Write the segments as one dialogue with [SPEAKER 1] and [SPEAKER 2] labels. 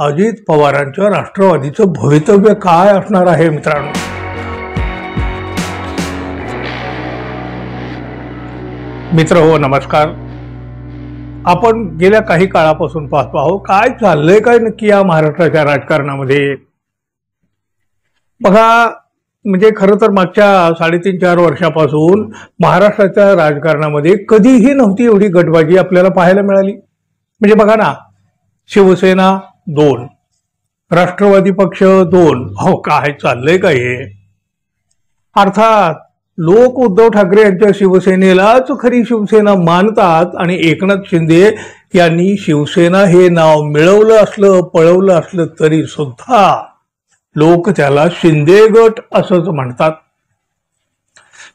[SPEAKER 1] अजित पवारांच्या राष्ट्रवादीचं भवितव्य काय असणार आहे मित्रांनो? मित्र हो, नमस्कार. आपण गेल्या काही काळापासून पाहतो आहोत काय चाललंय काय नक्की या महाराष्ट्राच्या राजकारणामध्ये. बघा, म्हणजे खरं तर मागच्या 3.5-4 वर्षापासून महाराष्ट्राच्या राजकारणामध्ये कधीही नव्हती एवढी गटबाजी आपल्याला पाहायला मिळाली. म्हणजे बघा ना, शिवसेना 2, राष्ट्रवादी पक्ष 2. हो, काय चाललंय काय हे? अर्थात लोक उद्धव ठाकरे यांच्या शिवसेनेलाच खरी शिवसेना मानतात आणि एकनाथ शिंदे यांनी शिवसेना हे नाव मिळवलं असलं, पळवलं असलं तरी सुद्धा लोक त्याला शिंदे गट असंच म्हणतात.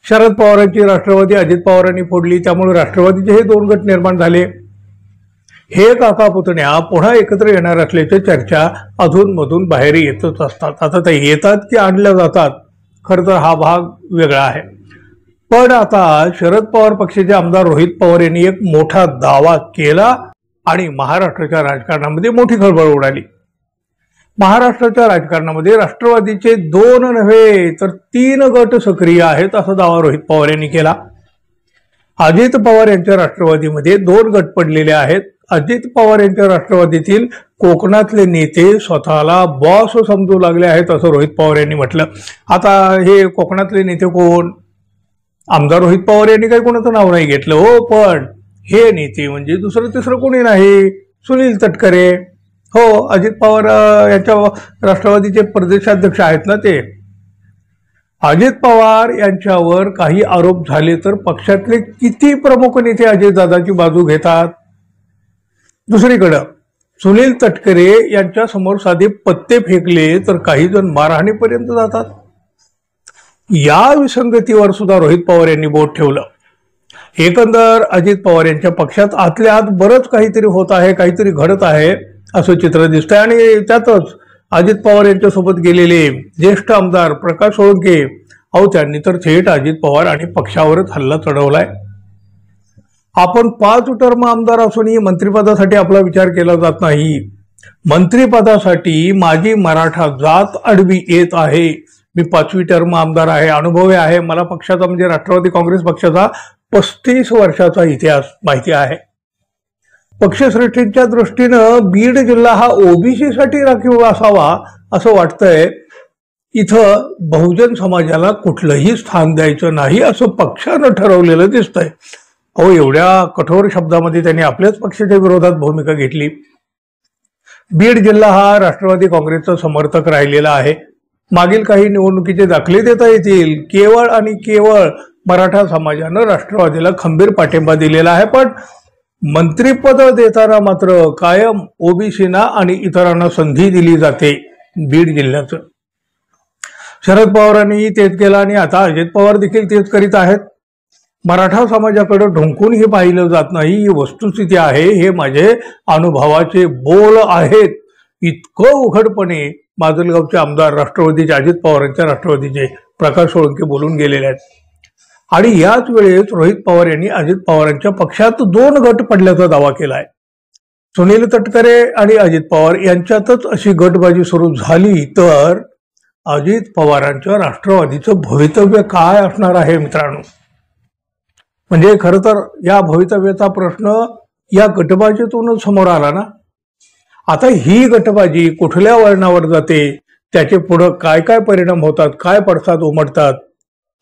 [SPEAKER 1] शरद पवारांची राष्ट्रवादी अजित पवारांनी फोडली, त्यामुळे राष्ट्रवादीचे हे 2 गट निर्माण झाले. हे काका पुतण्या पुन्हा एकत्र येणार असल्याच्या चर्चा अधूनमधून बाहेर येतच असतात. आता ते येतात की आणल्या जातात, खरं तर हा भाग वेगळा आहे. पण आता शरद पवार पक्षाचे आमदार रोहित पवार यांनी एक मोठा दावा केला आणि महाराष्ट्राच्या राजकारणामध्ये मोठी खळबळ उडाली. महाराष्ट्राच्या राजकारणामध्ये राष्ट्रवादीचे 2 नव्हे तर 3 गट सक्रिय आहेत असा दावा रोहित पवार यांनी केला. अजित पवार यांच्या राष्ट्रवादीमध्ये 2 गट पडलेले आहेत. अजित पवार यांच्या राष्ट्रवादीतील कोकणातले नेते स्वतःला बॉस समजू लागले आहेत असं रोहित पवार यांनी म्हटलं. आता हे कोकणातले नेते कोण? आमदार रोहित पवार यांनी काही कोणाचं नाव नाही घेतलं हो, पण हे नेते म्हणजे दुसरं तिसरं कोणी नाही, सुनील तटकरे. हो, अजित पवार यांच्या राष्ट्रवादीचे प्रदेशाध्यक्ष आहेत ना ते. अजित पवार यांच्यावर काही आरोप झाले तर पक्षातले किती प्रमुख नेते अजितदादांची बाजू घेतात. दुसरीकडं सुनील तटकरे यांच्या समोर साधे पत्ते फेकले तर काही जण मारहाणीपर्यंत जातात. या विसंगतीवर सुद्धा रोहित पवार यांनी बोट ठेवलं. एकंदर अजित पवार यांच्या पक्षात आतल्या आत बरंच काहीतरी होत आहे, काहीतरी घडत आहे असं चित्र दिसतंय. आणि त्यातच अजित पवार यांच्यासोबत गेलेले ज्येष्ठ आमदार प्रकाश सोळंके, अहो त्यांनी तर थेट अजित पवार आणि पक्षावरच हल्ला चढवलाय. आपण 5 टर्म आमदार असूनही मंत्रिपदासाठी आपला विचार केला जात नाही. मंत्रिपदासाठी माझी मराठा जात आडवी येत आहे. मी 5वी टर्म आमदार आहे, अनुभवी आहे. मला पक्षाचा म्हणजे राष्ट्रवादी काँग्रेस पक्षाचा 35 वर्षाचा इतिहास माहिती आहे. पक्षश्रेष्ठींच्या दृष्टीनं बीड जिल्हा हा ओबीसी साठी राखीव असावा असं वाटतंय. इथं बहुजन समाजाला कुठलंही स्थान द्यायचं नाही असं पक्षानं ठरवलेलं दिसतंय. अहो, एवढ्या कठोर शब्दामध्ये त्यांनी आपल्याच पक्षाच्या विरोधात भूमिका घेतली. बीड जिल्हा हा राष्ट्रवादी काँग्रेसचा समर्थक राहिलेला आहे. मागील काही निवडणुकीचे दाखले देता येतील. केवळ आणि केवळ मराठा समाजानं राष्ट्रवादीला खंबीर पाठिंबा दिलेला आहे. पण मंत्रिपद देताना मात्र कायम ओबीसीना आणि इतरांना संधी दिली जाते. बीड जिल्ह्याचं शरद पवारांनी तेच केलं आणि आता अजित पवार देखील तेच करीत आहेत. मराठा समाजाकडे ढोंकूनही पाहिलं जात नाही, ही वस्तुस्थिती आहे. हे माझे अनुभवाचे बोल आहेत. इतकं उघडपणे माजलगावचे आमदार राष्ट्रवादीचे अजित पवारांच्या राष्ट्रवादीचे प्रकाश सोळंके बोलून गेलेले आहेत. आणि याच वेळेस रोहित पवार यांनी अजित पवारांच्या पक्षात 2 गट पडल्याचा दावा केलाय. सुनील तटकरे आणि अजित पवार यांच्यातच अशी गटबाजी सुरू झाली तर अजित पवारांच्या राष्ट्रवादीचं भवितव्य काय असणार आहे मित्रांनो? म्हणजे खरं तर या भवितव्याचा प्रश्न या गटबाजीतूनच समोर आला ना. आता ही गटबाजी कुठल्या वळणावर जाते, त्याचे पुढं काय काय परिणाम होतात, काय पडसाद उमटतात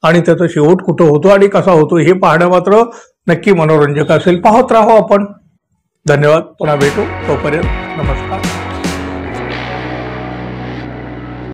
[SPEAKER 1] आणि त्याचा शेवट कुठं होतो आणि कसा होतो हे पाहणं मात्र नक्की मनोरंजक असेल. पाहत राहू आपण. धन्यवाद. पुन्हा भेटू. तोपर्यंत नमस्कार.